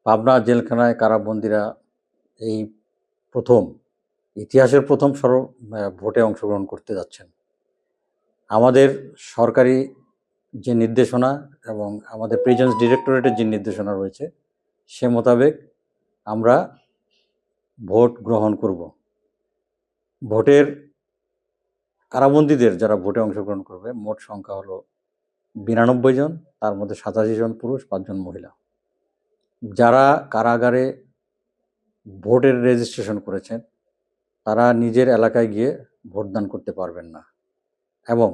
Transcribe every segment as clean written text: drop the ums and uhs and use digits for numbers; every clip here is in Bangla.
পাবনা জেলখানায় কারাবন্দীরা এই প্রথম ইতিহাসের প্রথম ভোটে অংশগ্রহণ করতে যাচ্ছেন। আমাদের সরকারি যে নির্দেশনা এবং আমাদের প্রিজেন্স ডিরেক্টরেটের যে নির্দেশনা রয়েছে সে মোতাবেক আমরা ভোট গ্রহণ করব। ভোটের কারাবন্দীদের যারা ভোটে অংশগ্রহণ করবে মোট সংখ্যা হলো 92 জন, তার মধ্যে 87 জন পুরুষ, 5 জন মহিলা। যারা কারাগারে ভোটের রেজিস্ট্রেশন করেছেন তারা নিজের এলাকায় গিয়ে ভোটদান করতে পারবেন না, এবং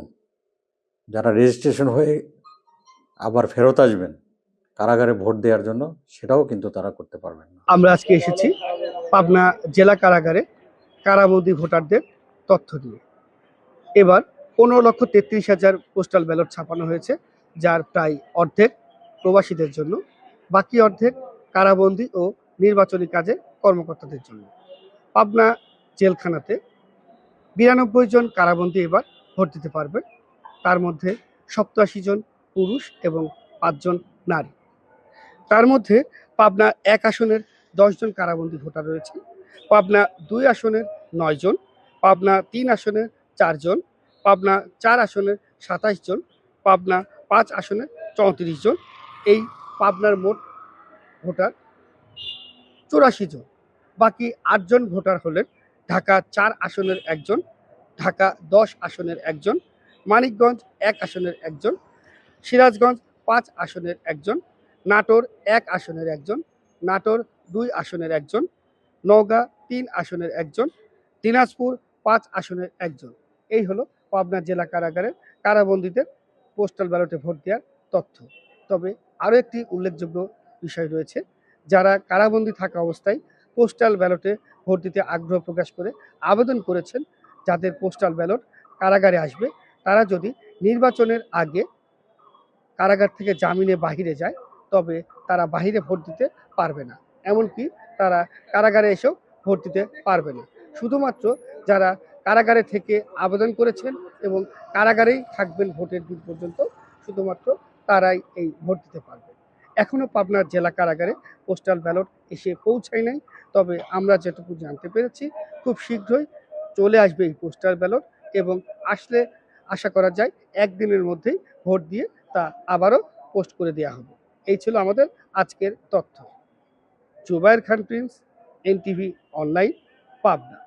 যারা রেজিস্ট্রেশন হয়ে আবার ফেরত আসবেন কারাগারে ভোট দেওয়ার জন্য সেটাও কিন্তু তারা করতে পারবেন না। আমরা আজকে এসেছি পাবনা জেলা কারাগারে কারাবন্দী ভোটারদের তথ্য দিয়ে। এবার 15,33,000 পোস্টাল ব্যালট ছাপানো হয়েছে, যার প্রায় অর্ধেক প্রবাসীদের জন্য, বাকি অর্ধেক কারাবন্দী ও নির্বাচনী কাজে কর্মকর্তাদের জন্য। পাবনা জেলখানাতে 92 জন কারাবন্দী এবার ভোট দিতে পারবে, তার মধ্যে 87 জন পুরুষ এবং 5 জন নারী। তার মধ্যে পাবনা 1 আসনের 10 জন কারাবন্দী ভোটার রয়েছে, পাবনা 2 আসনের 9 জন, পাবনা 3 আসনের 4 জন, পাবনা 4 আসনের 27 জন, পাবনা 5 আসনের 34 জন। এই পাবনার মোট ভোটার 84 জন। বাকি 8 জন ভোটার হলেন ঢাকা 4 আসনের একজন, ঢাকা 10 আসনের একজন, মানিকগঞ্জ 1 আসনের একজন, সিরাজগঞ্জ 5 আসনের একজন, নাটোর 1 আসনের একজন, নাটোর 2 আসনের একজন, নওগাঁ 3 আসনের একজন, দিনাজপুর 5 আসনের একজন। এই হলো পাবনা জেলা কারাগারের কারাবন্দীদের পোস্টাল ব্যালটে ভোট দেওয়ার তথ্য। তবে আরও একটি উল্লেখযোগ্য বিষয় রয়েছে, যারা কারাবন্দী থাকা অবস্থায় পোস্টাল ব্যালটে ভোট দিতে আগ্রহ প্রকাশ করে আবেদন করেছেন, যাদের পোস্টাল ব্যালট কারাগারে আসবে, তারা যদি নির্বাচনের আগে কারাগার থেকে জামিনে বাহিরে যায় তবে তারা বাহিরে ভোট দিতে পারবে না, এমনকি তারা কারাগারে এসেও ভোট দিতে পারবে না। শুধুমাত্র যারা কারাগারে থেকে আবেদন করেছেন এবং কারাগারেই থাকবেন ভোটের দিন পর্যন্ত, শুধুমাত্র তারাই এই ভোট দিতে পারবে। এখনও পাবনার জেলা কারাগারে পোস্টাল ব্যালট এসে পৌঁছায় নাই, তবে আমরা যেটুকু জানতে পেরেছি খুব শীঘ্রই চলে আসবে এই পোস্টাল ব্যালট, এবং আসলে আশা করা যায় একদিনের মধ্যেই ভোট দিয়ে তা আবারও পোস্ট করে দেওয়া হবে। এই ছিল আমাদের আজকের তথ্য। জুবায়ের খান প্রিন্স, এনটিভি অনলাইন, পাবনা।